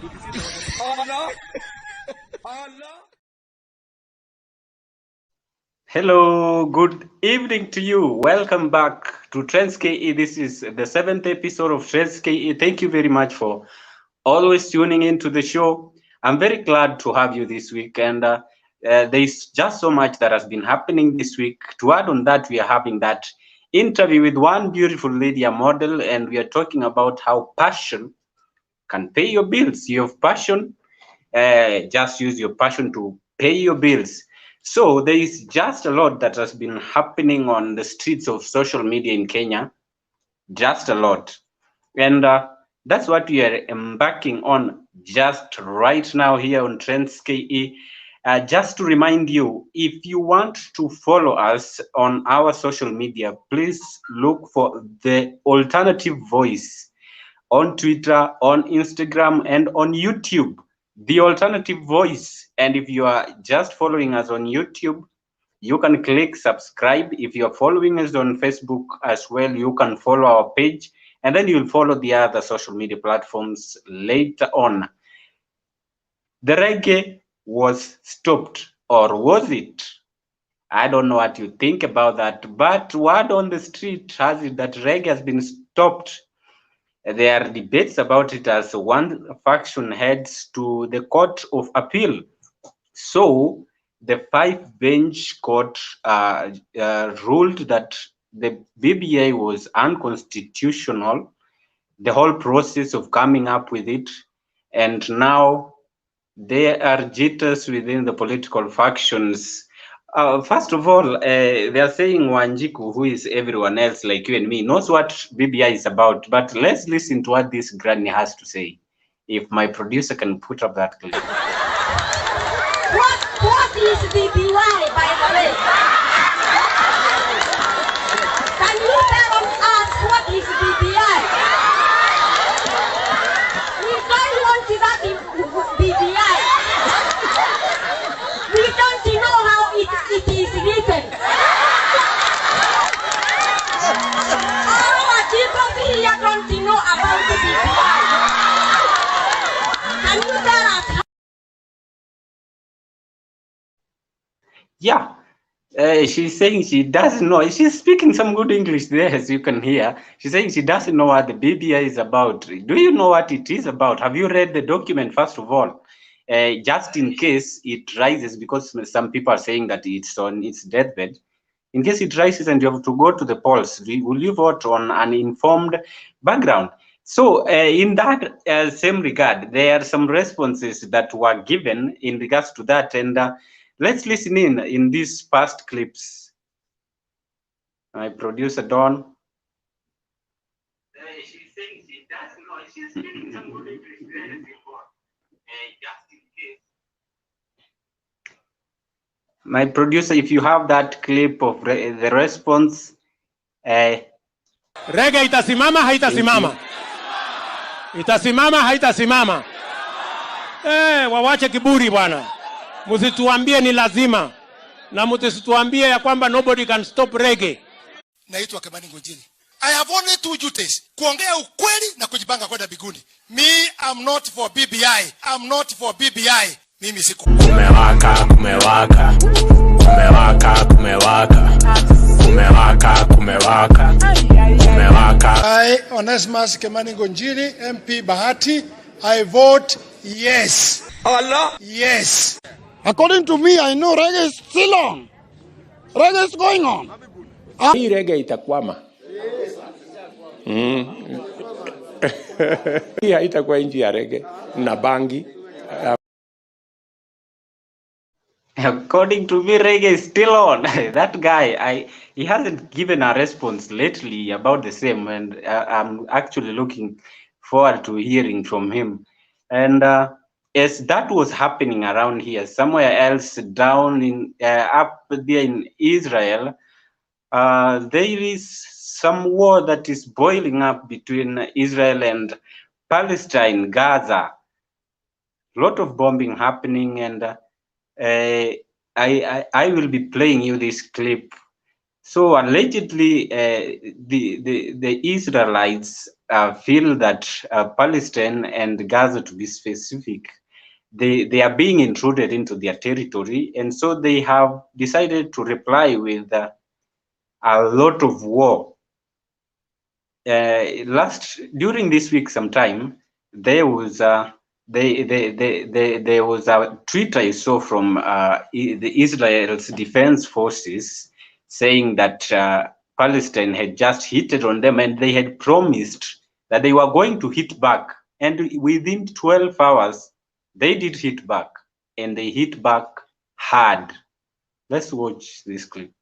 Oh no! Oh no! Hello, good evening to you. Welcome back to Trends KE. This is the 7th episode of Trends KE. Thank you very much for always tuning into the show. I'm very glad to have you this week, and there's just so much that has been happening this week. To add on that, we are having that interview with one beautiful lady, a model, and we are talking about how passion can pay your bills. You have passion, just use your passion to pay your bills. So there is just a lot that has been happening on the streets of social media in Kenya, just a lot. And that's what we are embarking on just right now here on Trends KE. Just to remind you, if you want to follow us on our social media, please look for the Alternative Voice on Twitter, on Instagram, and on YouTube, the Alternative Voice. And if you are just following us on YouTube, you can click subscribe. If you're following us on Facebook as well, you can follow our page, and then you'll follow the other social media platforms later on. The reggae was stopped, or was it? I don't know what you think about that, but word on the street has it that reggae has been stopped. There are debates about it as one faction heads to the Court of Appeal. So the five-bench court ruled that the BBI was unconstitutional, the whole process of coming up with it, and now there are jitters within the political factions. First of all, they are saying Wanjiku, who is everyone else like you and me, knows what BBI is about. But let's listen to what this granny has to say. If my producer can put up that clip. What is BBI, by the way? Can you tell us what is BBI? We don't want that BBI. We don't know how it is written. Our people here don't know about the BBI. Can you tell us? Yeah, she's saying she doesn't know. She's speaking some good English there, as you can hear. She's saying she doesn't know what the BBI is about. Do you know what it is about? Have you read the document, first of all? Just in case it rises, because some people are saying that it's on its deathbed. In case it rises and you have to go to the polls, will you vote on an informed background? So in that same regard, there are some responses that were given in regards to that. And let's listen in these past clips. My producer, Dawn. She's saying she doesn't know. She's speaking some good English there before. Just in case. My producer, if you have that clip of the response. Reggae itasimama haitasimama? Itasimama haitasimama? Wawache kiburi bwana. Msituambie ni lazima. Na msituambie ya kwamba nobody can stop reggae. Naitwa Kemani Ngonjiri. I have only two duties. Kuongea ukweli na kujipanga kwenda biguni. Me, I'm not for BBI. I'm not for BBI. Mimi siku. Kumewaka, kumewaka. Kumewaka, kumewaka. Kumewaka, kumewaka. Kumewaka. I, Onesmus Kemani Ngonjiri, MP Bahati, I vote yes. Allah! Yes. According to me, I know reggae is still on. Reggae is going on. Hii reggae itakwama. Hii haitakuwa nchi ya reggae na bangi. According to me, reggae is still on. That guy, he hasn't given a response lately about the same, and I'm actually looking forward to hearing from him. And as that was happening around here, somewhere else down in up there in Israel, there is some war that is boiling up between Israel and Palestine, Gaza. A lot of bombing happening, and I will be playing you this clip. So allegedly, the Israelites feel that Palestine and Gaza, to be specific, they are being intruded into their territory, and so they have decided to reply with a lot of war. During this week, sometime there was there was a tweet I saw from the Israel's defense forces saying that Palestine had just hit on them, and they had promised that they were going to hit back, and within 12 hours they did hit back, and they hit back hard. Let's watch this clip.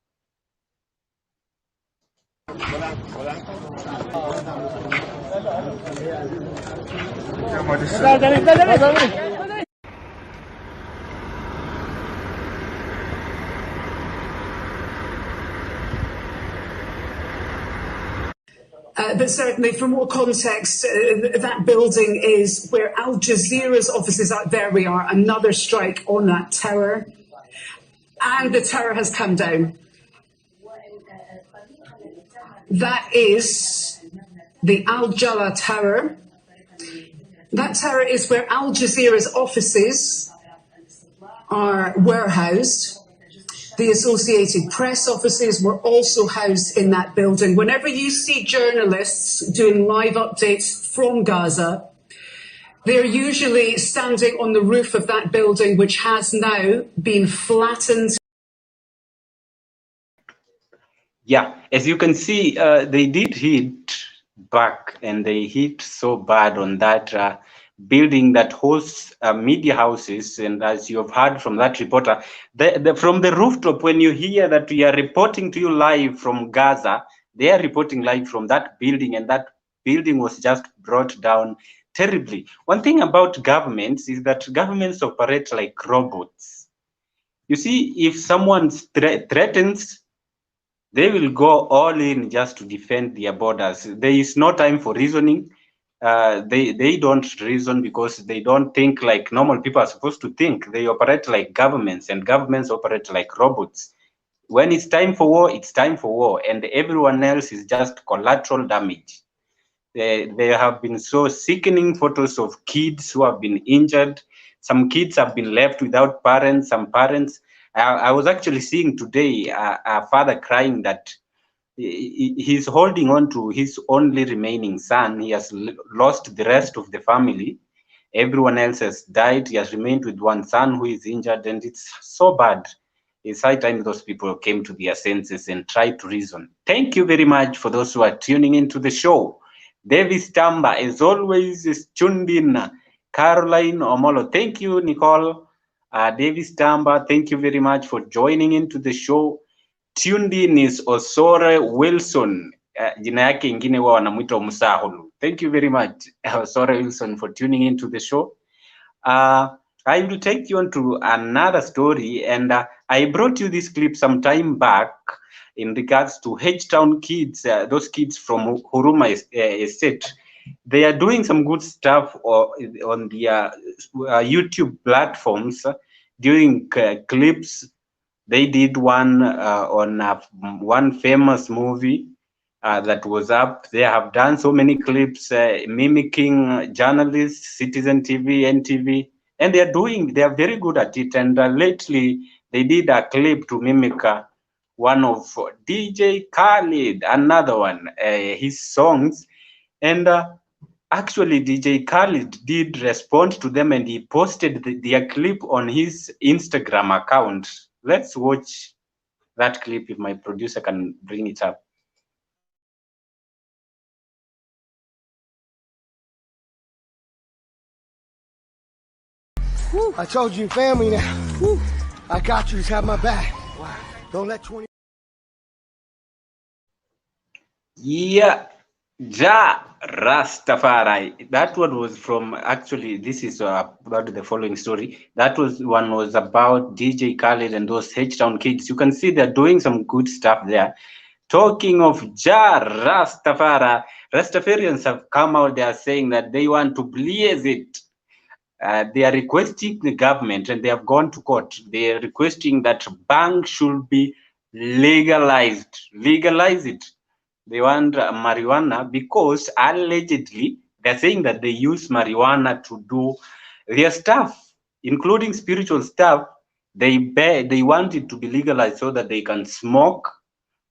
But certainly from what context, that building is where Al Jazeera's offices are. There we are, another strike on that tower. And the tower has come down. That is the Al Jala Tower. That tower is where Al Jazeera's offices were housed. The Associated Press offices were also housed in that building. Whenever you see journalists doing live updates from Gaza, they're usually standing on the roof of that building, which has now been flattened. Yeah, as you can see, they did hit back, and they hit so bad on that building that hosts media houses. And as you have heard from that reporter, from the rooftop, when you hear that we are reporting to you live from Gaza, they are reporting live from that building, and that building was just brought down terribly. One thing about governments is that governments operate like robots. You see, if someone threatens, they will go all in just to defend their borders. There is no time for reasoning. They don't reason because they don't think like normal people are supposed to think. They operate like governments, and governments operate like robots. When it's time for war, it's time for war, and everyone else is just collateral damage. There have been so sickening photos of kids who have been injured. Some kids have been left without parents. Some parents, I was actually seeing today a father crying that he's holding on to his only remaining son. He has lost the rest of the family. Everyone else has died. He has remained with one son who is injured, and it's so bad. It's high time those people came to their senses and tried to reason. Thank you very much for those who are tuning into the show. Davis Tamba, as always, is tuned in. Caroline Omolo, thank you, Nicole. Davis Tamba, thank you very much for joining into the show. Tuned in is Osore Wilson. Jina yake ingine wa wanamuita Musahulu. Thank you very much, Osore Wilson, for tuning into the show. I will take you on to another story, and I brought you this clip some time back in regards to H-Town kids, those kids from Huruma Estate. They are doing some good stuff on their YouTube platforms, doing clips. They did one on one famous movie that was up. They have done so many clips mimicking journalists, Citizen TV, NTV, and they are very good at it. And lately, they did a clip to mimic one of DJ Khaled, another one, his songs. And actually, DJ Khaled did respond to them, and he posted their clip on his Instagram account. Let's watch that clip if my producer can bring it up. I told you, family now. I got you. Just have my back. Don't let 20. Yeah, Ja Rastafari. That one was from, actually, this is about the following story. That one was about DJ Khaled and those H-Town kids. You can see they're doing some good stuff there. Talking of Ja Rastafari, Rastafarians have come out there saying that they want to blaze it. They are requesting the government, and they have gone to court. They are requesting that banks should be legalized. Legalize it. They want marijuana because allegedly they're saying that they use marijuana to do their stuff, including spiritual stuff. They want it to be legalized so that they can smoke,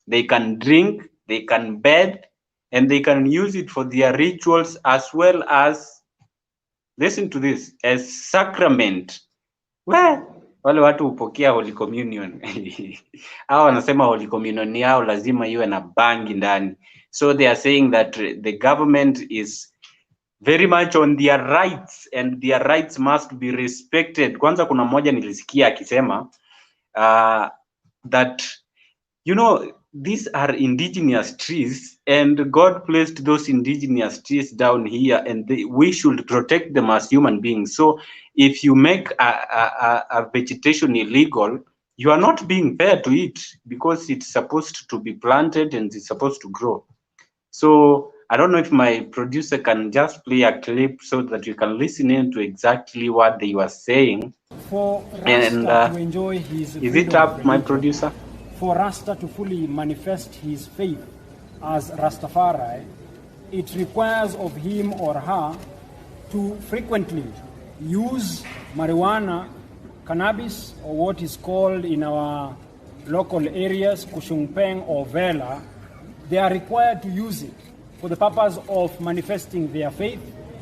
they can drink, they can bathe, and they can use it for their rituals as well as, listen to this, as sacrament. Wale watu hupokea Holy Communion hao wanasema Holy Communion yao lazima iwe na bangi ndani. So they are saying that the government is very much on their rights and their rights must be respected. Kwanza kuna mmoja nilisikia akisema that these are indigenous trees and God placed those indigenous trees down here, and we should protect them as human beings. So if you make a vegetation illegal, you are not being fair to it because it's supposed to be planted and it's supposed to grow. So I don't know if my producer can just play a clip so that you can listen in to exactly what they were saying. For Rasta to enjoy his is it up, my producer? For Rasta to fully manifest his faith as Rastafari, it requires of him or her to frequently use marijuana, cannabis, or what is called in our local areas, kushungpeng or vela. They are required to use it for the purpose of manifesting their faith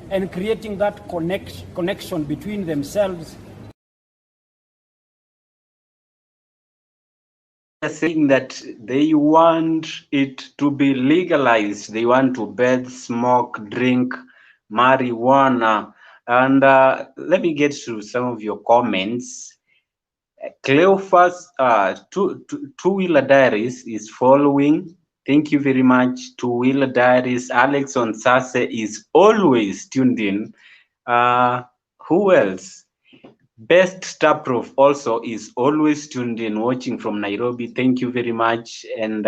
and creating that connection between themselves. Saying that they want it to be legalized. They want to bathe, smoke, drink marijuana. And let me get to some of your comments. Cleophas, Two-Wheeler Diaries is following. Thank you very much. Two-Wheeler Diaries. Alex on Sase is always tuned in. Who else? Best Star Prof also is always tuned in, watching from Nairobi. Thank you very much. And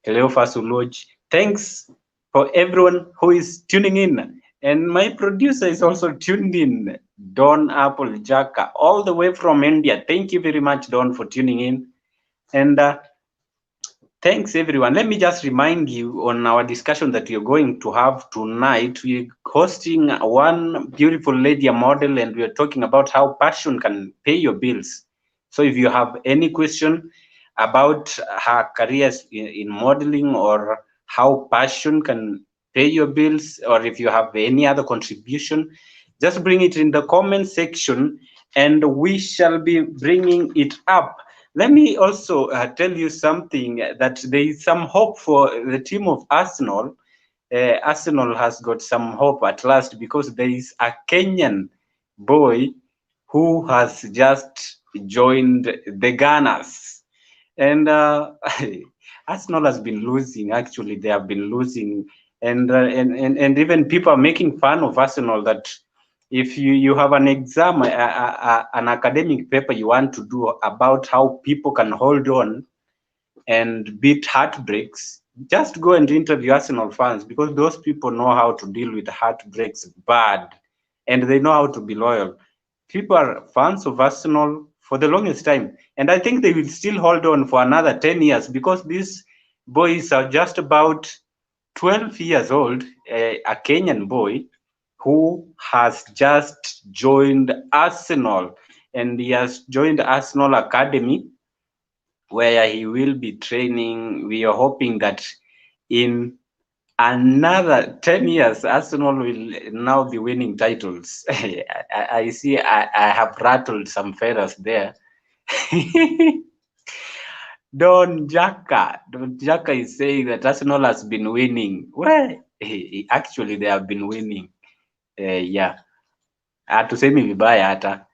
Cleophas Uloj, thanks for everyone who is tuning in. And my producer is also tuned in, Don Apple Jaka, all the way from India. Thank you very much, Don, for tuning in. And thanks, everyone. Let me just remind you on our discussion that we're going to have tonight. We're hosting one beautiful lady, a model, and we're talking about how passion can pay your bills. So if you have any question about her career in modeling or how passion can pay your bills, or if you have any other contribution, just bring it in the comment section and we shall be bringing it up. Let me also tell you something, that there is some hope for the team of Arsenal. Arsenal has got some hope at last because there is a Kenyan boy who has just joined the Gunners. And Arsenal has been losing. Actually, they have been losing. And even people are making fun of Arsenal, that if you have an exam, an academic paper you want to do about how people can hold on and beat heartbreaks, just go and interview Arsenal fans, because those people know how to deal with heartbreaks bad, and they know how to be loyal. People are fans of Arsenal for the longest time, and I think they will still hold on for another 10 years, because these boys are just about 12 years old, a Kenyan boy who has just joined Arsenal, and he has joined Arsenal Academy, where he will be training. We are hoping that in another 10 years, Arsenal will now be winning titles. I see I have rattled some feathers there. Don Jaka is saying that Arsenal has been winning. Well, actually, they have been winning. Yeah, hatusemi vibaya hata.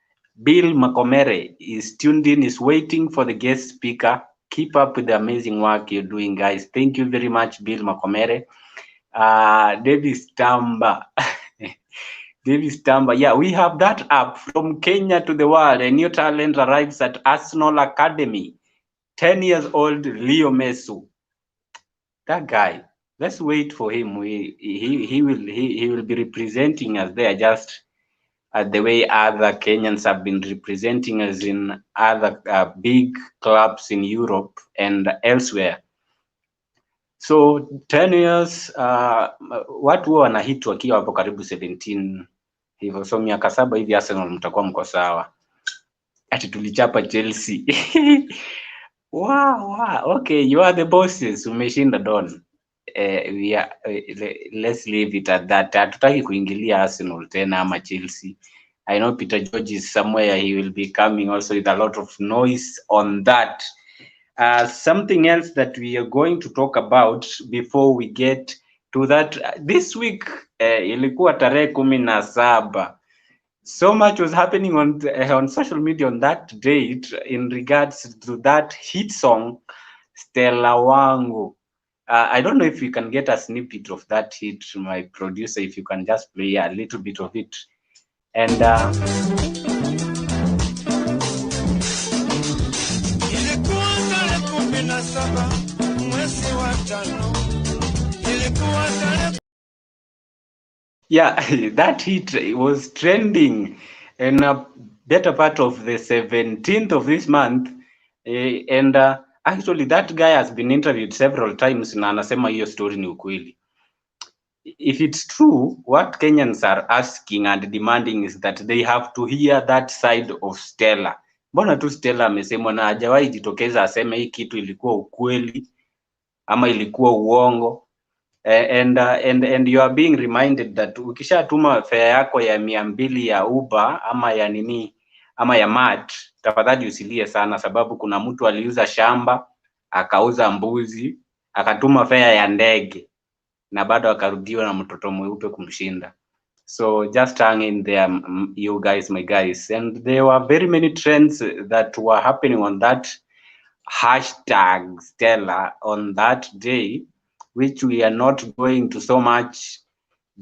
Bill Makomere is tuned in, is waiting for the guest speaker. Keep up with the amazing work you're doing, guys. Thank you very much, Bill Makomere. Davis Tamba. Davis Tamba. Yeah, we have that app, From Kenya to the World. A new talent arrives at Arsenal Academy. 10 years old Leo Mesu. That guy. Let's wait for him. He will be representing us there, just the way other Kenyans have been representing us in other big clubs in Europe and elsewhere. So 10 years watu huwa wanahit wakiwa hapo karibu 17 hivyo, so miaka 7 hivi Arsenal mtakuwa mko sawa. Ati tulichapa Chelsea. Wow, okay, you are the bosses, umeshinda Don. Let's leave it at that. Hatutaki kuingilia Arsenal tena ama Chelsea. I know Peter George is somewhere, he will be coming also with a lot of noise on that. Something else that we are going to talk about before we get to that, this week ilikuwa tarehe 17. So much was happening on social media on that date in regards to that hit song Stella Wangu. I don't know if you can get a snippet of that hit, my producer, if you can just play a little bit of it. And yeah, that hit was trending in a better part of the 17th of this month, and actually that guy has been interviewed several times na anasema hiyo story ni ukweli. If it's true, what Kenyans are asking and demanding is that they have to hear that side of Stella. Mbona tu Stella amesemwa na hajawahi jitokeza aseme hii kitu ilikuwa ukweli ama ilikuwa uongo. And you are being reminded that ukishatuma fare yako ya 200 ya Uber ama ya nini ama ya Mart, tafadhali usilie sana, sababu kuna mtu aliuza shamba, akauza mbuzi, akatuma fare ya ndege na bado akarudiwa na mtoto mweupe kumshinda. So just hang in there, you guys, my guys. And there were very many trends that were happening on that hashtag Stella on that day, which we are not going to so much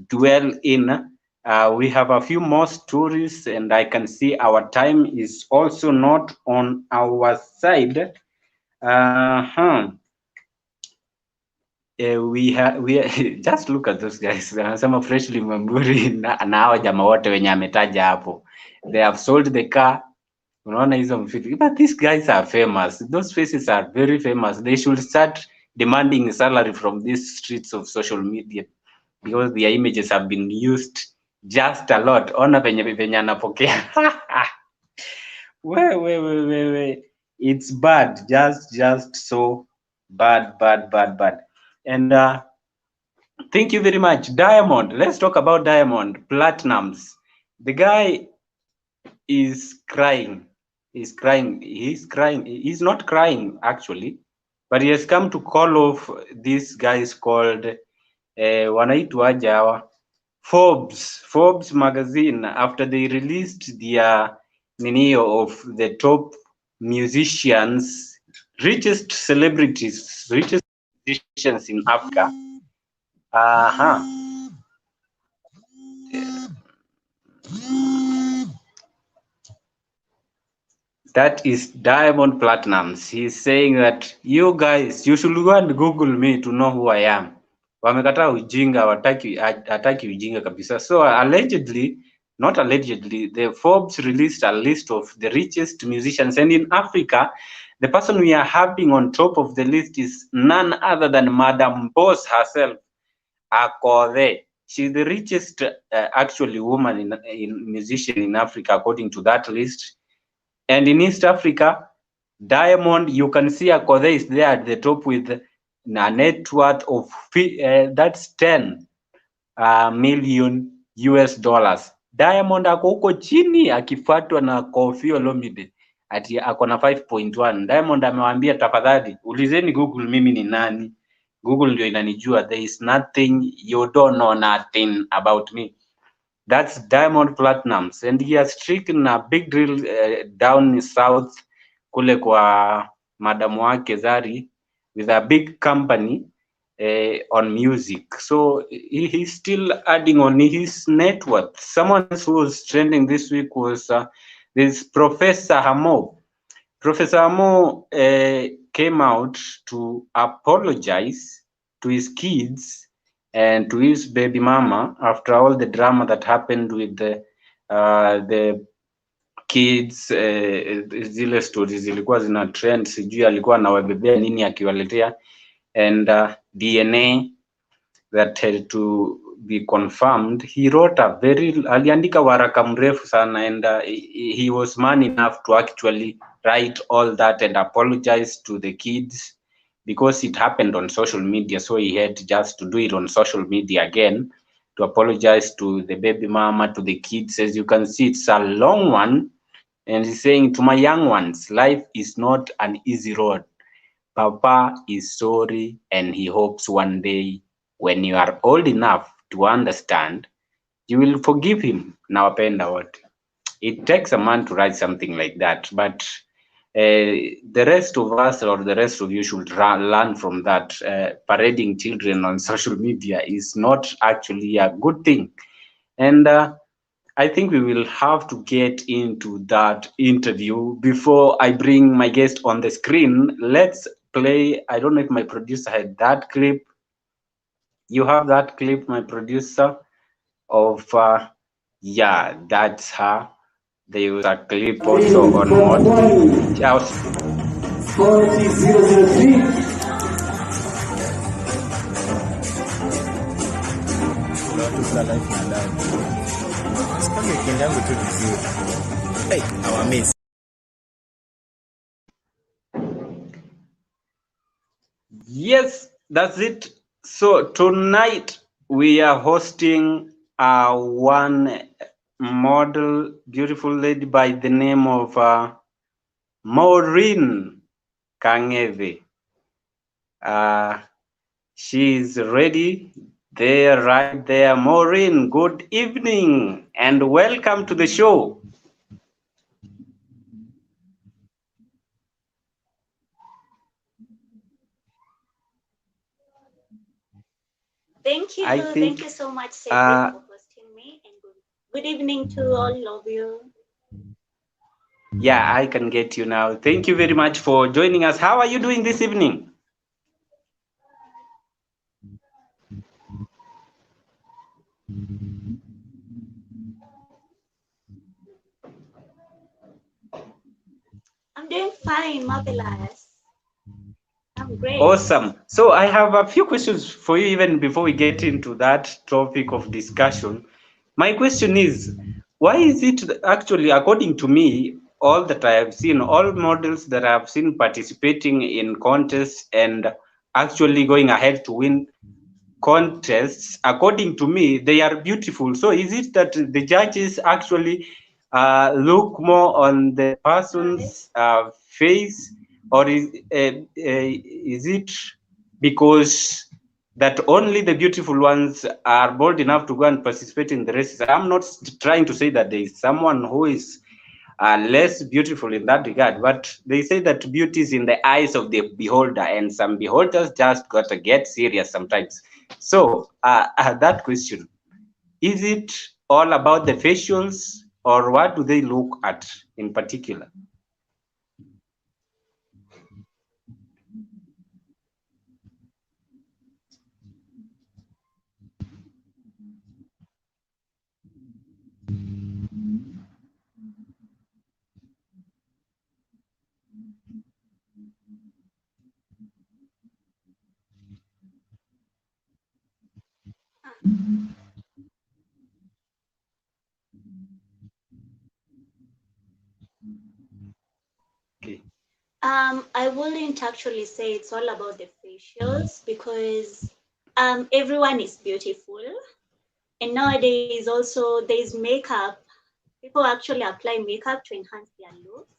dwell in. We have a few more stories, and I can see our time is also not on our side. We just look at those guys. Some freshly Mamburi na hao jamaa wote wenye ametaja hapo. They have sold the car. Unaona hizo mfiti. But these guys are famous. Those faces are very famous. They should start demanding salary from these streets of social media, because their images have been used just a lot. Ona venye anapokea. We. It's bad. Just so bad. And thank you very much. Diamond. Let's talk about Diamond Platnumz. The guy is crying. He's crying. He's not crying actually, but he has come to call off these guys called wanaitwaje hawa Forbes magazine after they released their ninio of the top musicians, richest musicians in Africa. That is Diamond Platnumz. He's saying that you guys, you should go and Google me to know who I am. Wamekataa ujinga, hataki ujinga kabisa. So allegedly, not allegedly, the Forbes released a list of the richest musicians, and in Africa, the person we are having on top of the list is none other than Madam Boss herself, Akothe. She's the richest actually woman in musician in Africa according to that list. And in East Africa, Diamond, you can see Akothe is there at the top with a net worth of that's 10 million US dollars. Diamond ako huko chini akifuatwa na Koffi Olomide ati ako na 5.1. Diamond amewaambia tafadhali ulizeni Google mimi ni nani. Google ndio inanijua. There is nothing, you don't know nothing about me. That's Diamond Platnumz, and he has stricken a big drill down south kule kwa madam wake Zari with a big company on music. So he's still adding on his net worth. Someone else who was trending this week was this Professor Hamo. Professor Hamo came out to apologize to his kids and to his baby mama after all the drama that happened with the kids. Zile stories zilikuwa zina trend, sijui alikuwa anawabebea nini akiwaletea, and DNA that had to be confirmed. He wrote a aliandika waraka mrefu sana, and he was man enough to actually write all that and apologize to the kids because it happened on social media. So he had just to do it on social media again to apologize to the baby mama, to the kids. As you can see, it's a long one, and he's saying, to my young ones, life is not an easy road. Papa is sorry, and he hopes one day when you are old enough to understand, you will forgive him. Nawapenda wote. It takes a man to write something like that, but the rest of us or the rest of you should learn from that. Parading children on social media is not actually a good thing. And I think we will have to get into that interview. Before I bring my guest on the screen, let's play. I don't know if my producer had that clip. You have that clip, my producer, of yeah, that's her. There was a clip also on mod. 40003. Yes, that's it. So tonight we are hosting one model, beautiful lady by the name of Moreen Kang'ethe. She's ready there, right there. Moreen, good evening and welcome to the show. Thank you. Thank you so much, Cedrick, for hosting me. And good evening to all of you. Yeah, I can get you now. Thank you very much for joining us. How are you doing this evening? I'm doing fine, marvelous. I'm great. Awesome. So I have a few questions for you even before we get into that topic of discussion. My question is, why is it actually, according to me, all that I have seen, all models that I have seen participating in contests and actually going ahead to win contests, according to me, they are beautiful. So is it that the judges actually look more on the person's face, or is it because that only the beautiful ones are bold enough to go and participate in the races? I'm not trying to say that there is someone who is less beautiful in that regard, but they say that beauty is in the eyes of the beholder, and some beholders just gotta get serious sometimes. So that question, is it all about the facials, or what do they look at in particular? Okay. I wouldn't actually say it's all about the facials, because everyone is beautiful, and nowadays also there's makeup. People actually apply makeup to enhance their looks.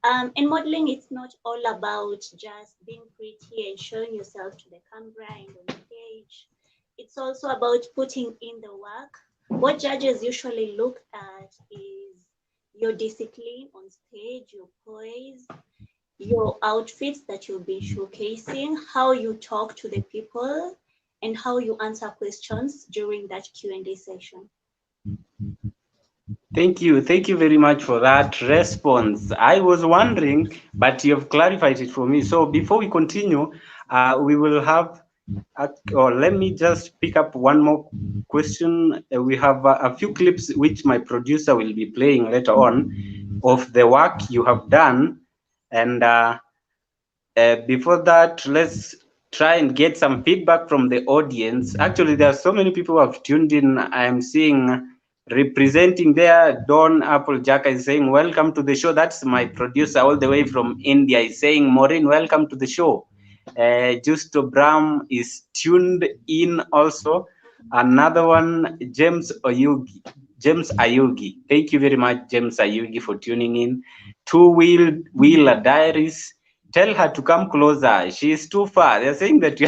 And modeling, it's not all about just being pretty and showing yourself to the camera and on stage. It's also about putting in the work. What judges usually look at is your discipline on stage, your poise, your outfits that you'll be showcasing, how you talk to the people, and how you answer questions during that Q&A session. Thank you very much for that response. I was wondering, but you've clarified it for me. So before we continue, we will have, or let me just pick up one more question. We have a few clips which my producer will be playing later on of the work you have done. And before that, let's try and get some feedback from the audience. Actually, there are so many people who have tuned in. I'm seeing representing there, Don Applejacka is saying, welcome to the show. That's my producer all the way from India. Is saying, Moreen, welcome to the show. Justo Bram is tuned in also. Another one, James Ayugi. Thank you very much, James Ayugi, for tuning in. Two-Wheeler Diaries. Tell her to come closer. She is too far. They're saying that you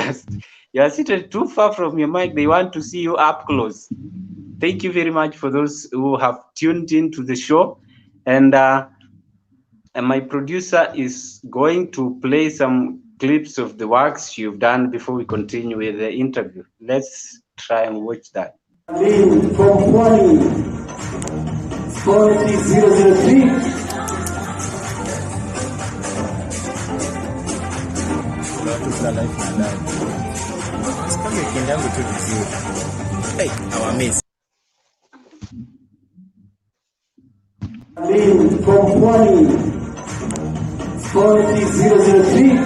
are seated too far from your mic. They want to see you up close. Thank you very much for those who have tuned in to the show. And my producer is going to play some clips of the works you've done before we continue with the interview. Let's try and watch that. From 40003. Hey, our miss. From 40003.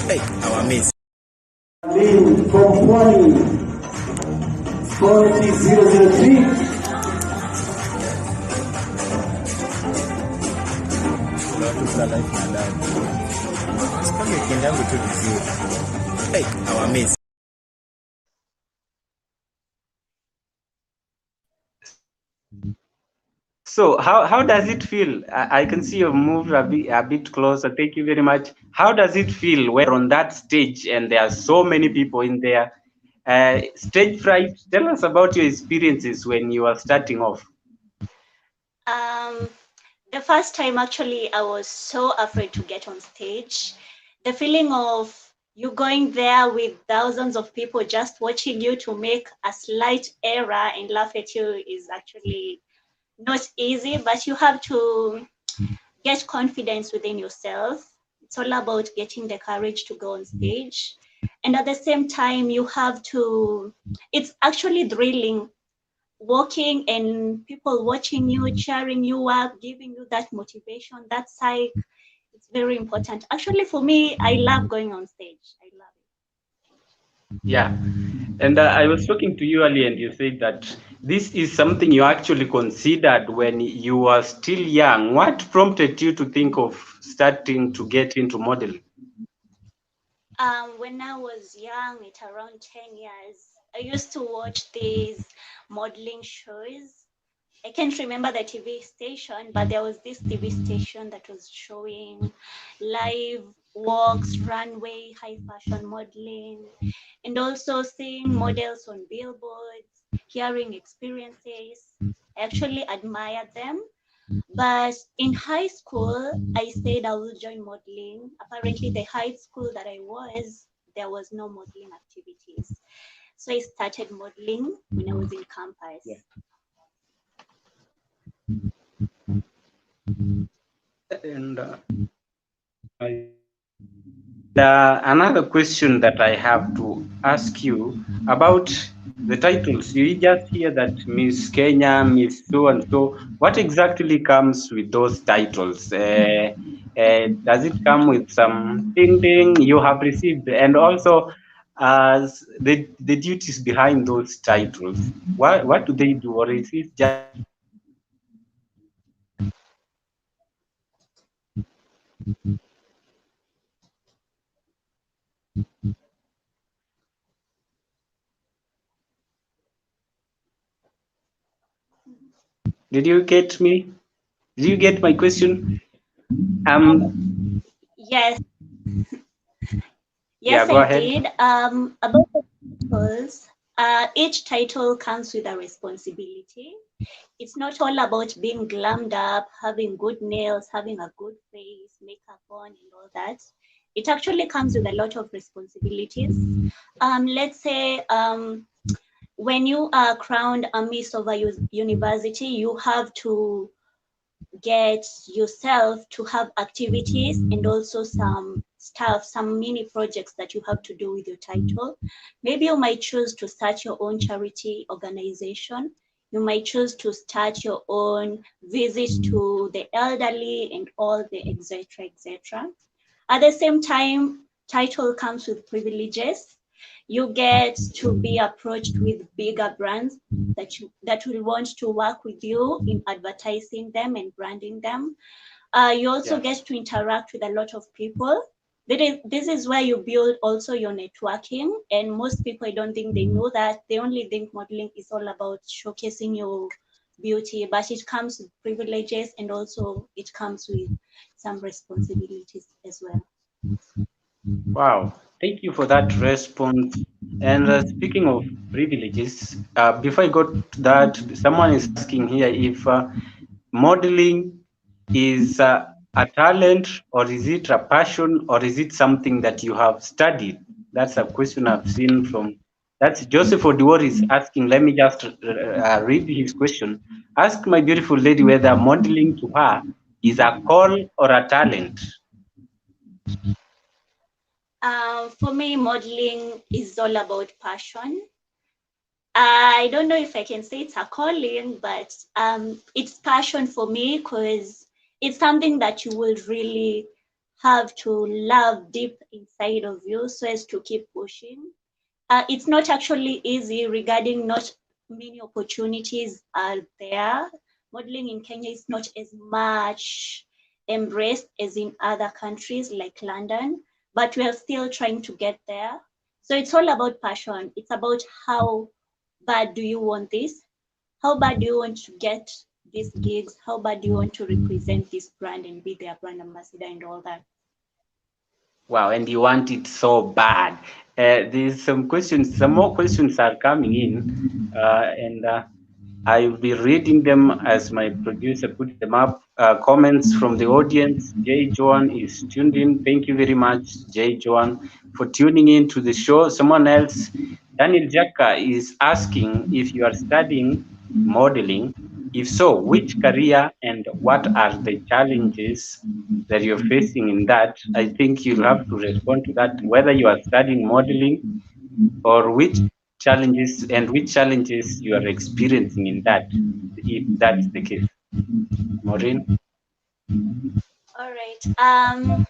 Hey, our miss. From 40003. Hey, our miss. So how does it feel? I can see you've moved a bit closer. Thank you very much. How does it feel when on that stage and there are so many people in there? Stage fright, tell us about your experiences when you are starting off. The first time, actually, I was so afraid to get on stage. The feeling of you going there with thousands of people just watching you to make a slight error and laugh at you is actually not easy, but you have to get confidence within yourself. It's all about getting the courage to go on stage. And at the same time, you have to, it's actually thrilling walking and people watching you, cheering you up, giving you that motivation, that psych. It's very important. Actually, for me, I love going on stage. I love it. Yeah. And I was talking to you earlier and you said that this is something you actually considered when you were still young. What prompted you to think of starting to get into modeling? When I was young, at around 10 years, I used to watch these modeling shows. I can't remember the TV station, but there was this TV station that was showing live walks, runway, high fashion modeling, and also seeing models on billboards, hearing experiences. I actually admired them. But in high school, I said I will join modeling. Apparently, the high school that I was, there was no modeling activities. So I started modeling when I was in campus. Yeah. And another question that I have to ask you about the titles. You just hear that Miss Kenya, Miss so and so. What exactly comes with those titles? Does it come with some ding you have received, and also the duties behind those titles? What do they do, or is it just Did you get me? Did you get my question? Yes. Yeah, Yes, go I ahead. did. About the titles, each title comes with a responsibility. It's not all about being glammed up, having good nails, having a good face, makeup on, and all that. It actually comes with a lot of responsibilities. Let's say when you are crowned a Miss of a university, you have to get yourself to have activities and also some stuff, some mini projects that you have to do with your title. Maybe you might choose to start your own charity organization. You might choose to start your own visit to the elderly and all the etc. etc. At the same time, title comes with privileges. You get to be approached with bigger brands that will want to work with you in advertising them and branding them. You also get to interact with a lot of people. This is where you build also your networking, and most people, I don't think they know that. They only think modeling is all about showcasing your beauty, but it comes with privileges and also it comes with some responsibilities as well. Wow, thank you for that response. And speaking of privileges, before I go to that, someone is asking here if modeling is a talent, or is it a passion, or is it something that you have studied? That's a question I've seen from. That's Joseph Odiwar is asking. Let me just read his question. Ask my beautiful lady whether modeling to her is a call or a talent. For me, modeling is all about passion. I don't know if I can say it's a calling, but it's passion for me because it's something that you will really have to love deep inside of you so as to keep pushing. It's not actually easy regarding not many opportunities are there. Modeling in Kenya is not as much embraced as in other countries like London, but we are still trying to get there. So it's all about passion. It's about how bad do you want this? How bad do you want to get these gigs? How bad do you want to represent this brand and be their brand ambassador and all that? Wow, and you want it so bad. There's some questions, some more questions are coming in, and I'll be reading them as my producer puts them up. Comments from the audience. Jay Joan is tuned in. Thank you very much, Jay Joan, for tuning in to the show. Someone else, Daniel Jaka, is asking if you are studying modeling. If so, which career and what are the challenges that you're facing in that? I think you'll have to respond to that, whether you are studying modeling or which challenges you are experiencing in that, if that's the case. Moreen? All right.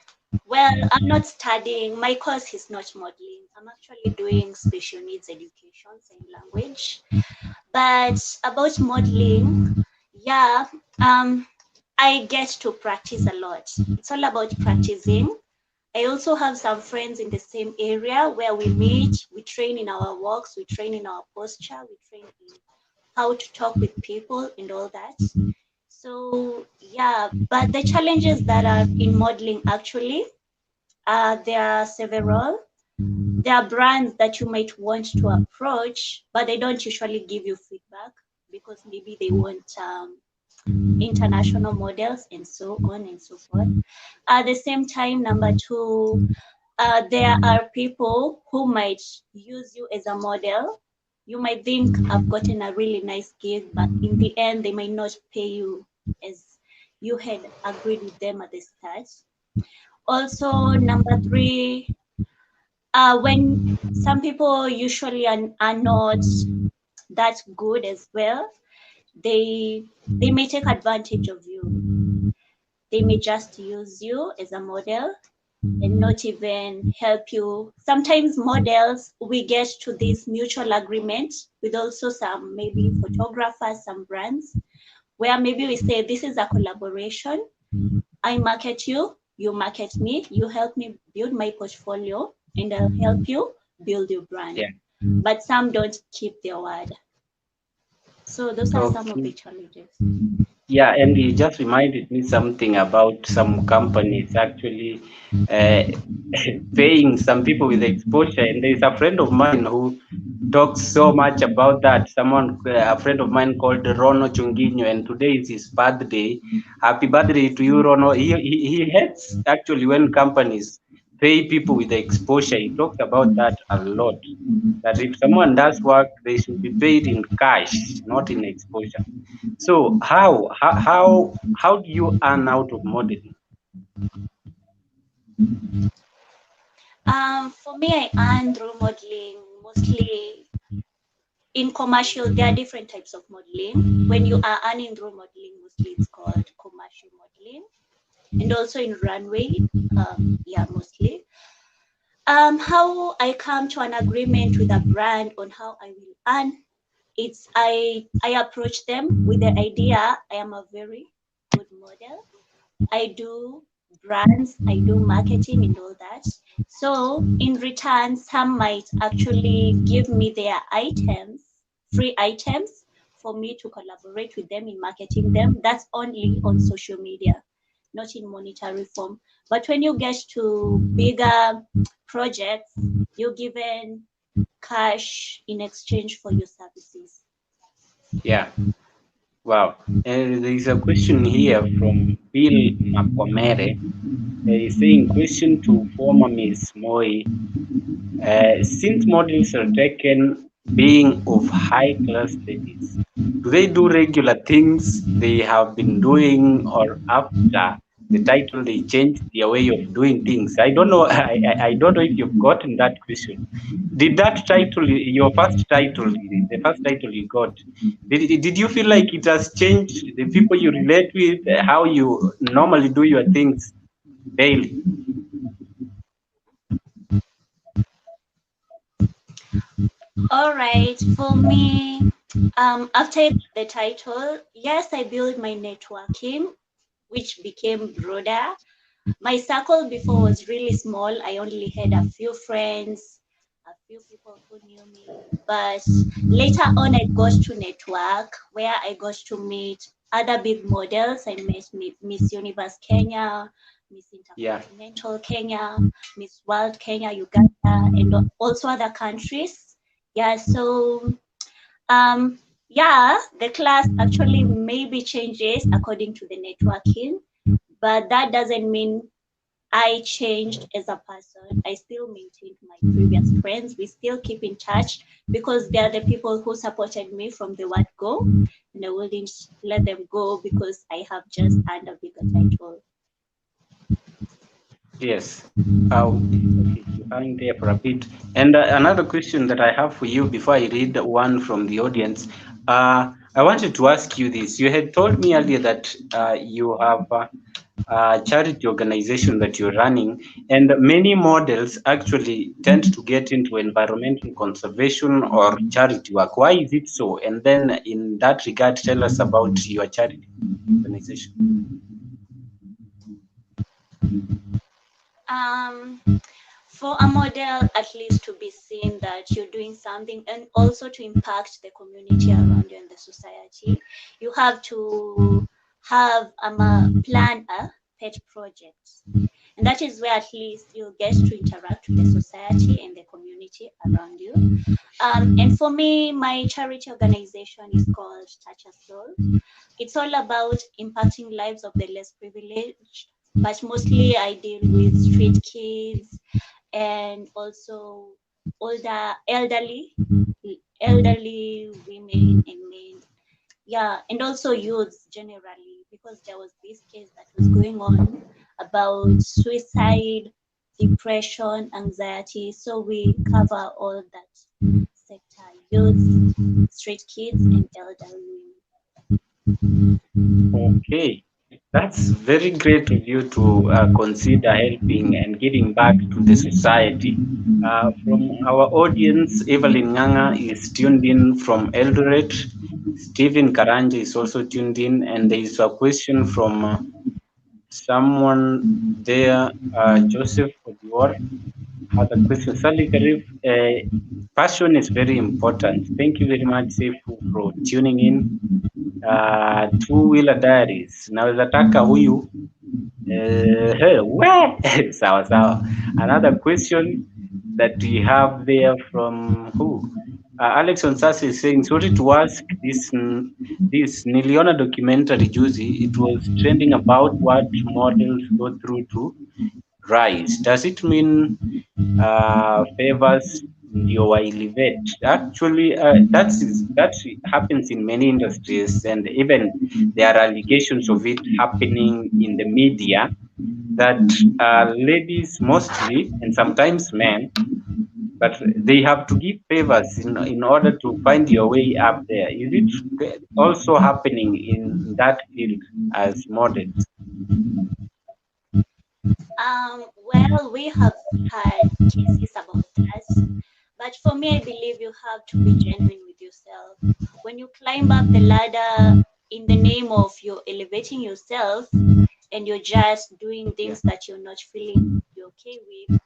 Well, I'm not studying. My course is not modeling. I'm actually doing special needs education, sign language. But about modeling, yeah, I get to practice a lot. It's all about practicing. I also have some friends in the same area where we meet, we train in our walks, we train in our posture, we train in how to talk with people and all that. So yeah, but the challenges that are in modeling actually, there are several. There are brands that you might want to approach, but they don't usually give you feedback because maybe they want international models and so on and so forth. At the same time, number two, there are people who might use you as a model. You might think I've gotten a really nice gig, but in the end, they might not pay you as you had agreed with them at the start. Also, number three, when some people usually are not that good as well, they may take advantage of you. They may just use you as a model and not even help you. Sometimes models, we get to this mutual agreement with also some maybe photographers, some brands, where maybe we say this is a collaboration. I market you, you market me, you help me build my portfolio, and I'll help you build your brand. Yeah. But some don't keep their word. So those are some of the challenges. Yeah, and you just reminded me something about some companies actually paying some people with exposure. And there's a friend of mine who talks so much about that. A friend of mine called Rono Chunginyo, and today is his birthday. Happy birthday to you, Rono. He hates actually when companies pay people with exposure. He talks about that a lot. That if someone does work, they should be paid in cash, not in exposure. So how do you earn out of modeling? For me, I earn through modeling mostly. in commercial, there are different types of modeling. When you are earning through modeling, mostly it's called commercial modeling. And also in runway, mostly. How I come to an agreement with a brand on how I will earn, it's I approach them with the idea I am a very good model. I do brands, I do marketing and all that. So in return, some might actually give me their items, free items, for me to collaborate with them in marketing them. That's only on social media, not in monetary form. But when you get to bigger projects, you're given cash in exchange for your services. Yeah. Wow. There is a question here from Bill Makwamere. He's saying, question to former Miss Moi. Since models are taken being of high class ladies, do they do regular things they have been doing, or after the title they change their way of doing things? I don't know. I don't know if you've gotten that question. Did that title, your first title, the first title you got, did you feel like it has changed the people you relate with, how you normally do your things daily? All right, for me, after the title, yes, I built my networking, which became broader. My circle before was really small. I only had a few friends, a few people who knew me. But later on, I got to network, where I got to meet other big models. I met Miss Universe Kenya, Miss Intercontinental Kenya, Miss World Kenya, Uganda, and also other countries. Yeah, so the class actually maybe changes according to the networking, but that doesn't mean I changed as a person. I still maintained my previous friends. We still keep in touch because they're the people who supported me from the word go, and I wouldn't let them go because I have just earned a bigger title. Yes. Okay, you hang there for a bit. And another question that I have for you before I read one from the audience, I wanted to ask you this. You had told me earlier that you have a charity organization that you're running, and many models actually tend to get into environmental conservation or charity work. Why is it so? And then in that regard, tell us about your charity organization. For a model, at least to be seen that you're doing something, and also to impact the community around you and the society, you have to have plan a pet project. And that is where at least you'll get to interact with the society and the community around you. And for me, my charity organization is called Touch a Soul. It's all about impacting lives of the less privileged, but mostly I deal with street kids and also elderly women and men. Yeah, and also youths generally, because there was this case that was going on about suicide, depression, anxiety. So we cover all that sector: youth, street kids, and elderly women. Okay, that's very great of you to consider helping and giving back to the society. From our audience, Evelyn Nganga is tuned in from Eldoret. Stephen Karanja is also tuned in, and there is a question from someone there, Joseph Odior. Other question, Sally Karif, passion is very important. Thank you very much, Sefu, for tuning in. Two-wheeler diaries. Naweza taka huyu sawa sawa. Another question that we have there from who? Alex Onsasi is saying, sorry to ask this niliona documentary juzi. It was trending about what models go through to rise. Does it mean favors ndio waelevate? Actually, that happens in many industries, and even there are allegations of it happening in the media that ladies mostly, and sometimes men, but they have to give favors in order to find your way up there. Is it also happening in that field as models? Well, we have had cases about that, but for me, I believe you have to be genuine with yourself. When you climb up the ladder in the name of you're elevating yourself and you're just doing things that you're not feeling you're okay with,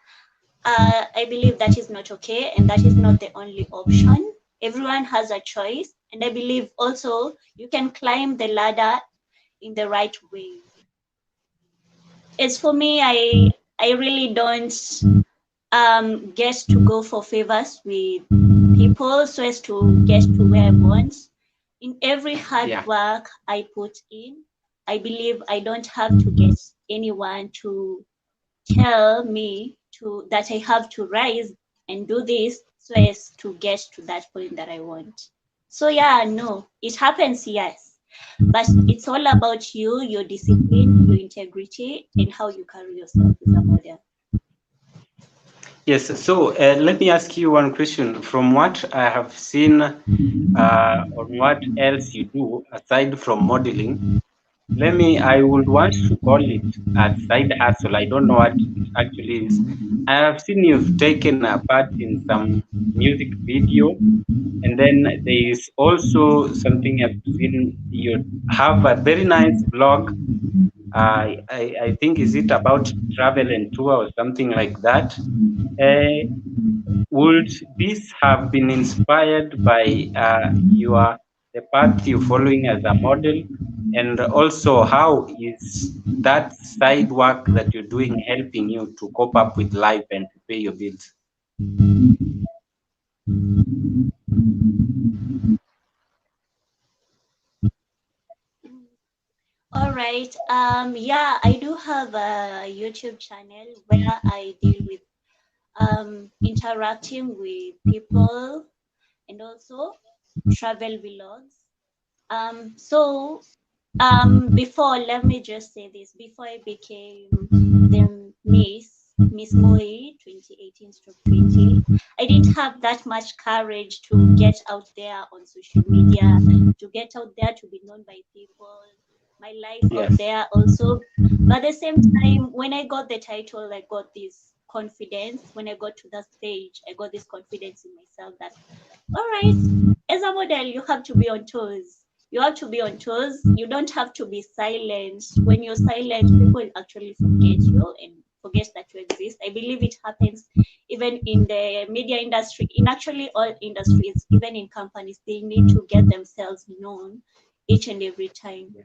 I believe that is not okay, and that is not the only option. Everyone has a choice, and I believe also you can climb the ladder in the right way. As for me, I really don't get to go for favors with people so as to get to where I want. In every hard work I put in, I believe I don't have to get anyone to tell me that I have to rise and do this so as to get to that point that I want. So yeah, no, it happens, yes. But it's all about you, your discipline, your integrity, and how you carry yourself as a model. Yes, so let me ask you one question. From what I have seen, on what else you do aside from modeling, I would want to call it a side hustle. I don't know what it actually is. I have seen you've taken a part in some music video, and then there is also something I've seen. You have a very nice blog. I think, is it about travel and tour or something like that? Would this have been inspired by the path you're following as a model, and also how is that side work that you're doing helping you to cope up with life and to pay your bills? All right. Yeah, I do have a YouTube channel where I deal with interacting with people and also travel vlogs. Before, let me just say this, before I became the Miss Moi 2018-20, I didn't have that much courage to get out there on social media, to get out there to be known by people, my life out there also. But at the same time, when I got the title, I got this confidence. When I got to that stage, I got this confidence in myself that, all right, as a model, you have to be on toes. You have to be on toes. You don't have to be silent. When you're silent, people actually forget you and forget that you exist. I believe it happens even in the media industry, in actually all industries, even in companies, they need to get themselves known each and every time.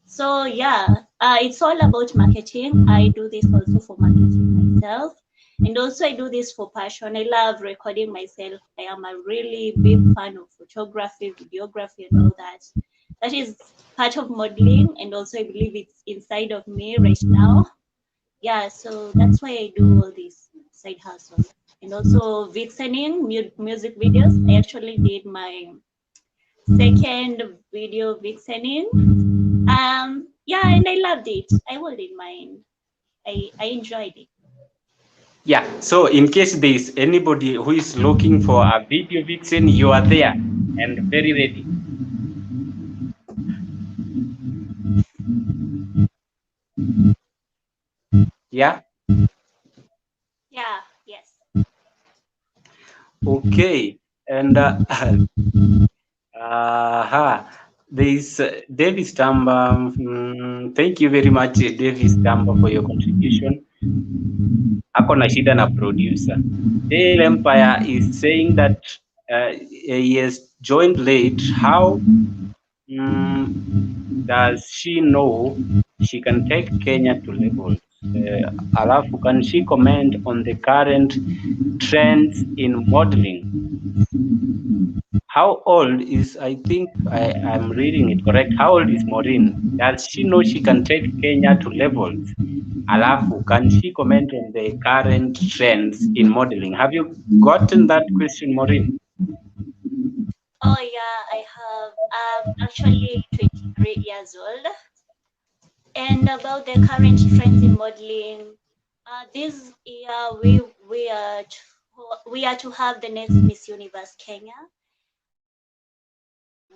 So yeah, it's all about marketing. I do this also for marketing myself. And also I do this for passion. I love recording myself. I am a really big fan of photography, videography, and all that. That is part of modeling, and also I believe it's inside of me right now. Yeah, so that's why I do all these side hustle. And also vixening, music videos. I actually did my second video vixening. Yeah, and I loved it. I wouldn't mind. I enjoyed it. Yeah, so in case there is anybody who is looking for a video vixen, you are there and very ready. Yeah? Yeah, yes. Okay, and there is Davis Tamba. Thank you very much, Davis Tamba, for your contribution. Ako na shida na producer. Dale Empire is saying that he has joined late. How does she know she can take Kenya to levels? Alafu, can she comment on the current trends in modeling? How old is, I think I'm reading it correct, how old is Moreen? Does she know she can take Kenya to levels? Alafu, can she comment on the current trends in modeling? Have you gotten that question, Moreen? Oh yeah, I have. I'm actually 23 years old. And about the current trends in modeling, this year we are we are to have the next Miss Universe Kenya.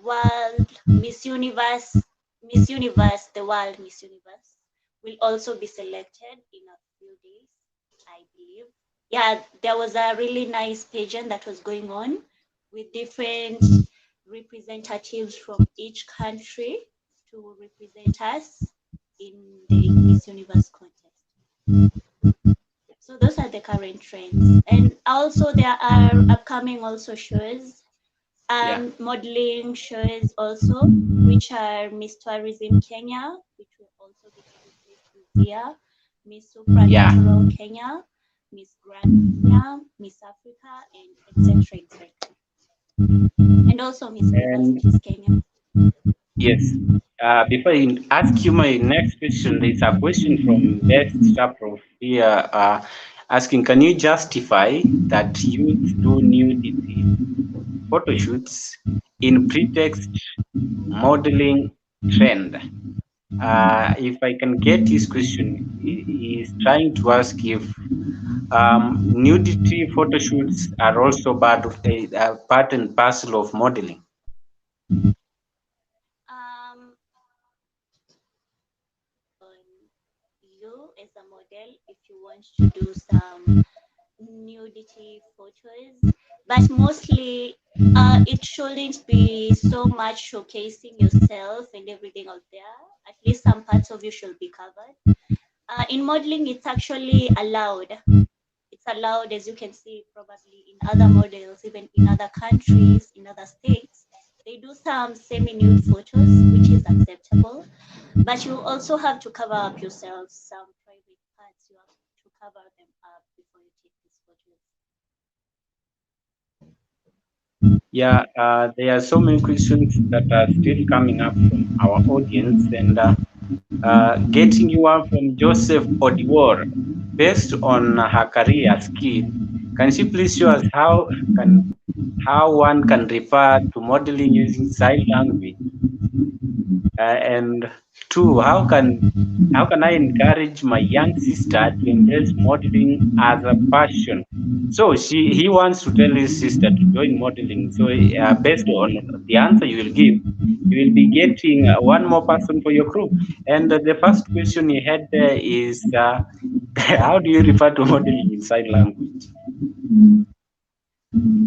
World Miss Universe, the World Miss Universe will also be selected in a few days, I believe. Yeah, there was a really nice pageant that was going on with different representatives from each country to represent us in the Miss Universe contest. So those are the current trends. And also there are upcoming also shows, modeling shows also, which are Miss Tourism Kenya, which will also be taking place this year, Miss Supernatural Kenya, Miss Grand Kenya, Miss Africa, and etc. etc. And also Miss Universities Kenya. Yes. Before I ask you my next question, there's a question from Best Staprof here asking, can you justify that youth do nudity photo shoots in pretext modeling trend? If I can get his question, he is trying to ask if nudity photo shoots are also part and parcel of modeling. You as a model, if you want to do some nudity photos, but mostly it shouldn't be so much showcasing yourself and everything out there. At least some parts of you should be covered. In modeling, it's actually allowed. It's allowed, as you can see, probably in other models, even in other countries, in other states. They do some semi-nude photos, which is acceptable. But you also have to cover up yourself, some private parts. You have to cover them up before you take these photos. Yeah, there are so many questions that are still coming up from our audience, and getting you one from Joseph Odiwar. Based on her career skill, can she please show us how one can refer to modeling using sign language? And two, how can I encourage my young sister to embrace modeling as a passion? So he wants to tell his sister to join modeling. So based on the answer you will give, you will be getting one more person for your crew. And the first question he had there is, how do you refer to modeling in sign language? In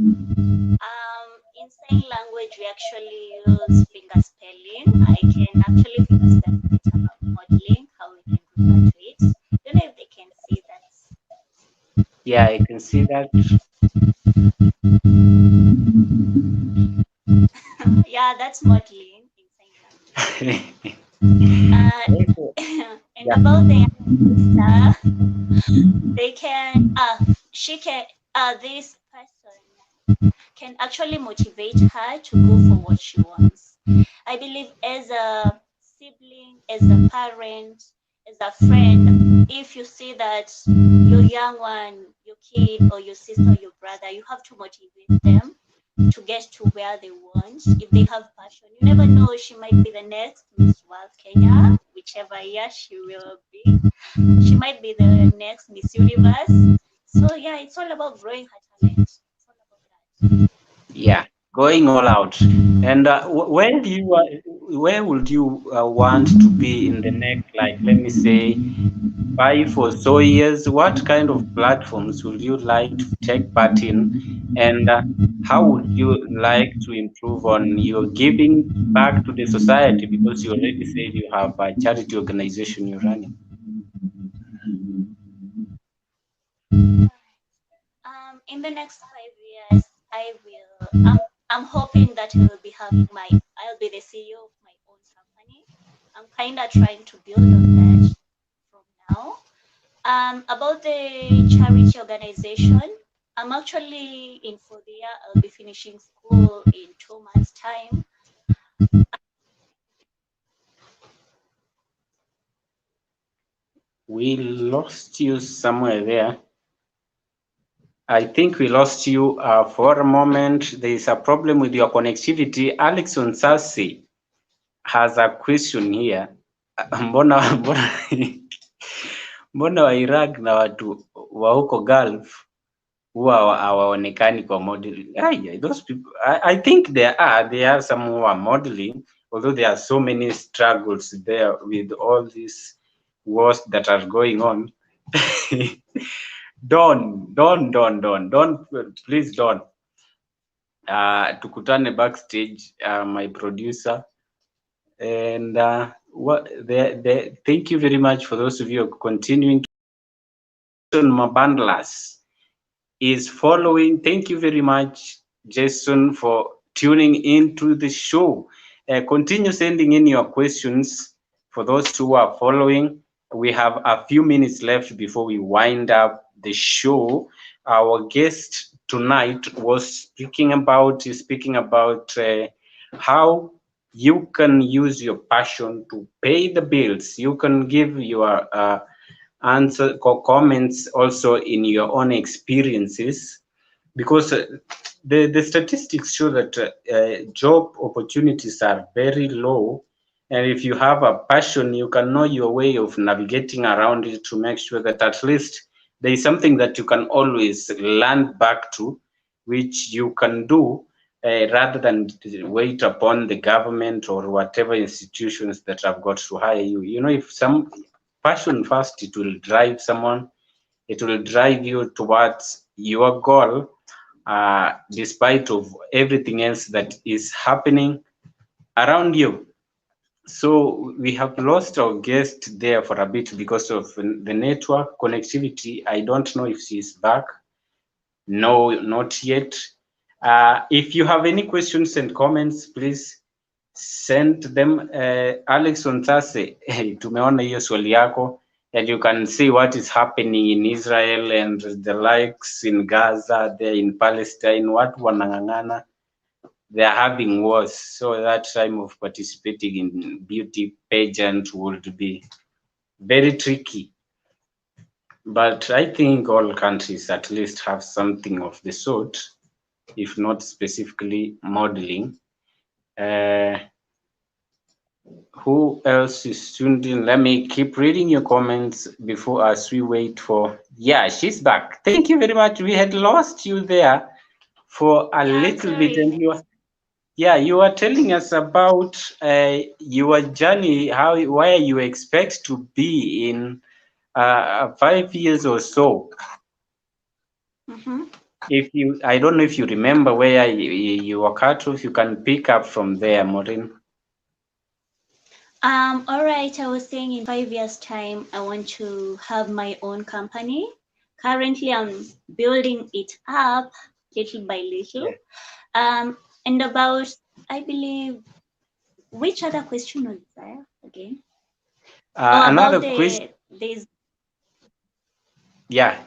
sign language, we actually use finger spelling. I can actually finger spell it about modeling, how we can refer to it. Don't know if they can see that. Yeah, I can see that. Yeah, that's modeling in sign language. And about the sister, they can, this person can actually motivate her to go for what she wants. I believe as a sibling, as a parent, as a friend, if you see that your young one, your kid or your sister or your brother, you have to motivate them to get to where they want. If they have passion, you never know, she might be the next Miss World Kenya, whichever year she will be. She might be the next Miss Universe. So yeah, it's all about growing her talent. It's all about that. Yeah, going all out. And where would you want to be in the next, like, let me say, 5 or so years? What kind of platforms would you like to take part in? And how would you like to improve on your giving back to the society? Because you already said you have a charity organization you're running. In the next 5 years, I'm hoping that I'll be the CEO of my own company. I'm kind of trying to build on that from now. About the charity organization, I'm actually in 4th year. I'll be finishing school in 2 months' time. We lost you somewhere there. I think we lost you for a moment. There is a problem with your connectivity. Alex Onsasi has a question here. Mbona wa Iraq na watu wa huko Gulf who are hawaonekani kwa modeling. Those people, I think there are some who are modeling, although there are so many struggles there with all these wars that are going on. Don't, please don't. Tukutane backstage, my producer. And thank you very much for those of you who are continuing. Jason Mabandlas is following. Thank you very much, Jason, for tuning into the show. Continue sending in your questions for those who are following. We have a few minutes left before we wind up the show. Our guest tonight was speaking about how you can use your passion to pay the bills. You can give your answer comments also in your own experiences, because the statistics show that job opportunities are very low, and if you have a passion, you can know your way of navigating around it to make sure that at least there is something that you can always land back to, which you can do rather than wait upon the government or whatever institutions that have got to hire you. You know, if some passion first, it will drive someone, it will drive you towards your goal, despite of everything else that is happening around you. So we have lost our guest there for a bit because of the network connectivity. I don't know if she's back. No, not yet. If you have any questions and comments, please send them. Alex Onsase, tumeona hiyo swali yako, and you can see what is happening in Israel and the likes in Gaza, there in Palestine, watu wanang'ang'ana, they are having wars. So that time of participating in beauty pageant would be very tricky. But I think all countries at least have something of the sort, if not specifically modeling. Who else is tuned in? Let me keep reading your comments before as we wait for. Yeah, she's back. Thank you very much. We had lost you there for a little bit, and you were telling us about your journey, where you expect to be in 5 years or so. Mm-hmm. I don't know if you remember where you were cut off. You can pick up from there, Moreen. All right, I was saying in 5 years' time, I want to have my own company. Currently, I'm building it up little by little. Yeah. And about, I believe, which other question was there again? Another question. Yeah.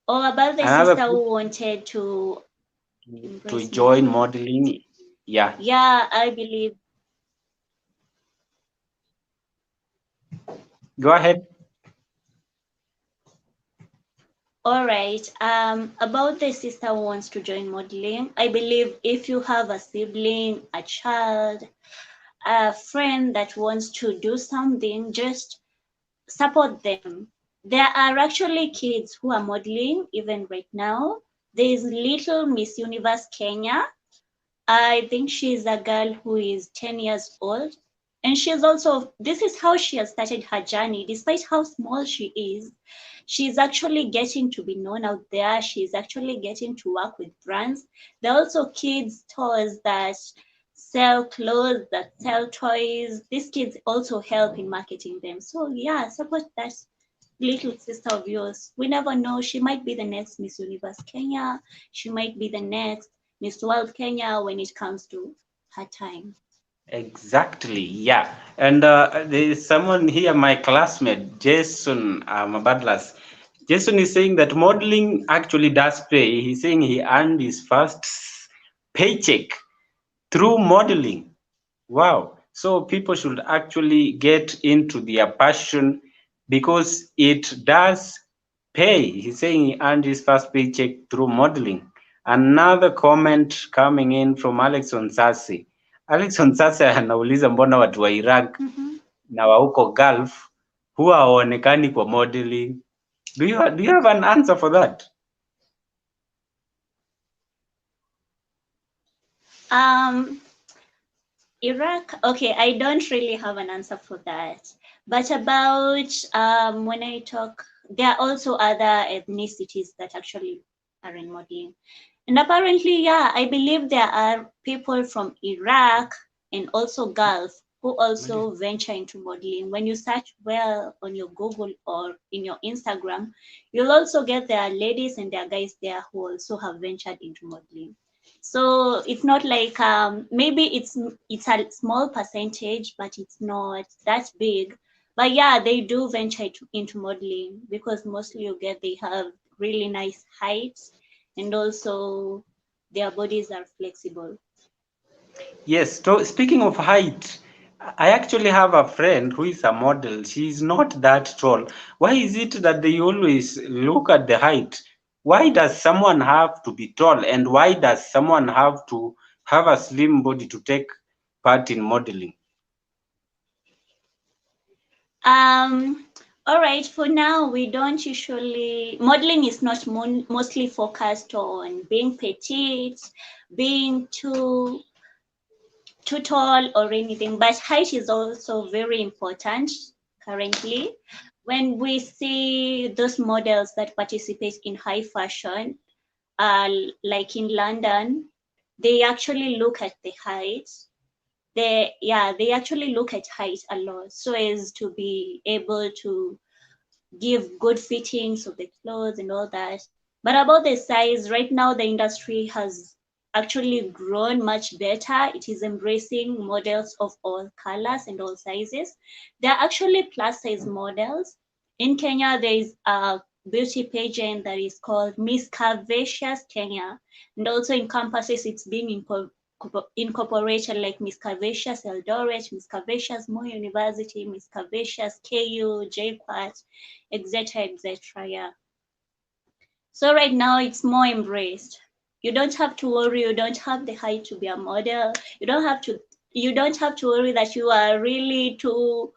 Oh, about the sister who wanted to join modeling. Yeah. Yeah, I believe. Go ahead. All right. About the sister who wants to join modeling, I believe if you have a sibling, a child, a friend that wants to do something, just support them. There are actually kids who are modeling even right now. There is little Miss Universe Kenya. I think she's a girl who is 10 years old. And she's also, this is how she has started her journey. Despite how small she is, she's actually getting to be known out there. She's actually getting to work with brands. There are also kids stores that sell clothes, that sell toys. These kids also help in marketing them. So yeah, support that little sister of yours. We never know. She might be the next Miss Universe Kenya. She might be the next Miss World Kenya when it comes to her time. Exactly, yeah. And there is someone here, my classmate, Jason Mabadlas. Jason is saying that modeling actually does pay. He's saying he earned his first paycheck through modeling. Wow. So people should actually get into their passion because it does pay. He's saying he earned his first paycheck through modeling. Another comment coming in from Alex Onsase. Alex Onsase anauliza mbona watu wa Iraq na wa huko Gulf huwa hawaonekani kwa modeling. Do you have an answer for that? Iraq, okay, I don't really have an answer for that. But about when I talk, there are also other ethnicities that actually are in modeling. And apparently, yeah, I believe there are people from Iraq and also Gulf who also venture into modeling. When you search well on your Google or in your Instagram, you'll also get there are ladies and there are guys there who also have ventured into modeling. So it's not like maybe it's a small percentage, but it's not that big. But yeah, they do venture into modeling because mostly you get they have really nice heights and also their bodies are flexible. Yes. So speaking of height, I actually have a friend who is a model. She's not that tall. Why is it that they always look at the height? Why does someone have to be tall, and why does someone have to have a slim body to take part in modeling? All right, for now, we don't usually, modeling is not mostly focused on being petite, being too tall or anything, but height is also very important currently. When we see those models that participate in high fashion, like in London, they actually look at the height. They actually look at height a lot so as to be able to give good fittings of the clothes and all that. But about the size, right now the industry has actually grown much better. It is embracing models of all colors and all sizes. There are actually plus size models. In Kenya, there is a beauty pageant that is called Miss Curvaceous Kenya, and also in campuses it's being incorporated like Miss Curvaceous Eldoret, Miss Curvaceous Moi University, Miss Curvaceous KU, JQuat, etc., etc. Yeah. So right now it's more embraced. You don't have to worry. You don't have the height to be a model. You don't have to worry that you are really too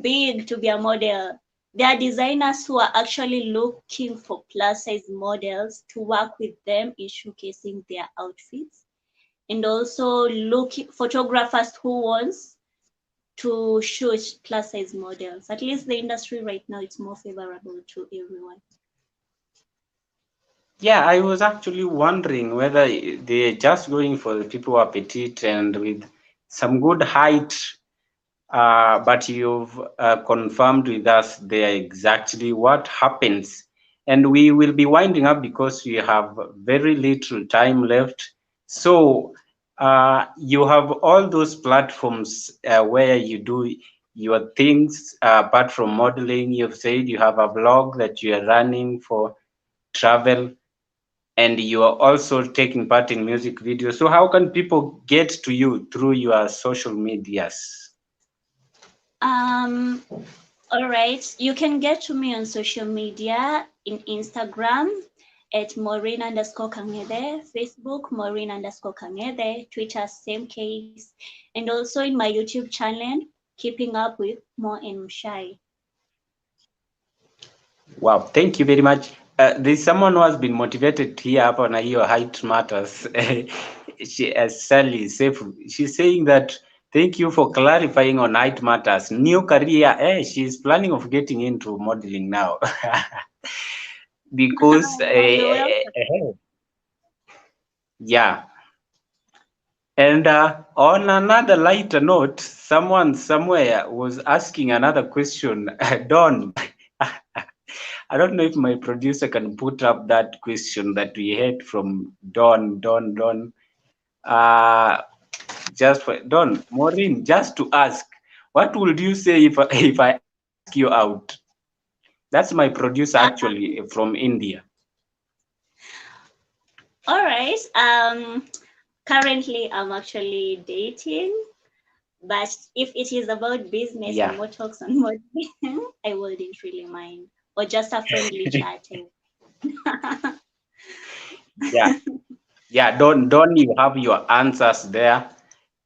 big to be a model. There are designers who are actually looking for plus size models to work with them in showcasing their outfits, and also photographers who wants to shoot plus size models. At least the industry right now it's more favorable to everyone. Yeah, I was actually wondering whether they're just going for the people who are petite and with some good height, but you've confirmed with us there exactly what happens. And we will be winding up because we have very little time left. So you have all those platforms where you do your things apart from modeling. You've said you have a blog that you are running for travel, and you are also taking part in music videos. So how can people get to you through your social medias? All right, you can get to me on social media in Instagram at Moreen_Kang'ethe, Facebook Moreen_Kang'ethe, Twitter same case, and also in my YouTube channel, Keeping Up with Mo and Mshai. Wow, thank you very much. There's someone who has been motivated here up on your height matters. She, Sally Sefu, she's saying that thank you for clarifying on height matters. New career, she's planning of getting into modeling now. Because yeah. And on another lighter note, someone somewhere was asking another question. Don, I don't know if my producer can put up that question that we had from Don. Just for Don, Maureen, just to ask, what would you say if I ask you out? That's my producer actually from India. All right. Currently I'm actually dating, but if it is about business and more talks on modeling, I wouldn't really mind, or just a friendly chat. Yeah. Don't you have your answers there?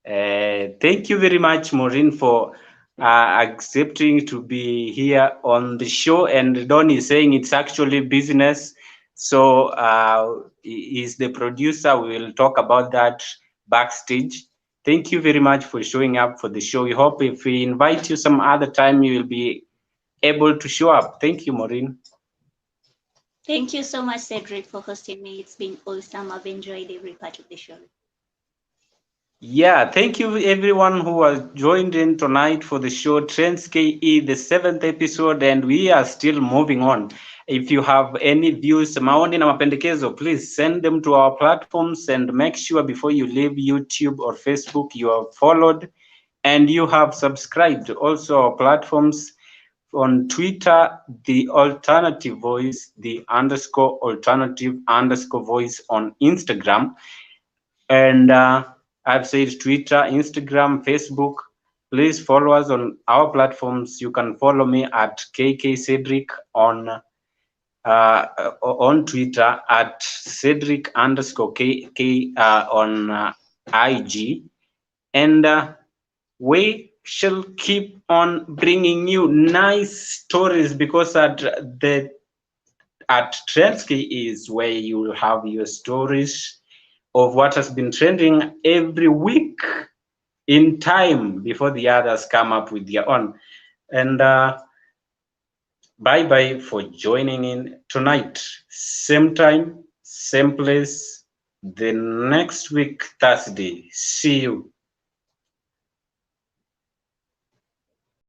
Thank you very much, Maureen, for accepting to be here on the show. And Don is saying it's actually business. So he's the producer. We will talk about that backstage. Thank you very much for showing up for the show. We hope if we invite you some other time, you will be able to show up. Thank you, Moreen. Thank you so much, Cedric, for hosting me. It's been awesome. I've enjoyed every part of the show. Yeah, thank you everyone who has joined in tonight for the show Trends KE, the 7th episode, and we are still moving on. If you have any views, maoni na mapendekezo, please send them to our platforms and make sure before you leave YouTube or Facebook you have followed and you have subscribed. Also our platforms on Twitter, the alternative voice, the _alternative_ voice on Instagram. And I've said Twitter, Instagram, Facebook. Please follow us on our platforms. You can follow me at KK Cedric on Twitter, at Cedric_KK on IG, and we shall keep on bringing you nice stories, because at Trendsky is where you will have your stories of what has been trending every week in time before the others come up with their own. And bye-bye for joining in tonight. Same time, same place, the next week, Thursday. See you.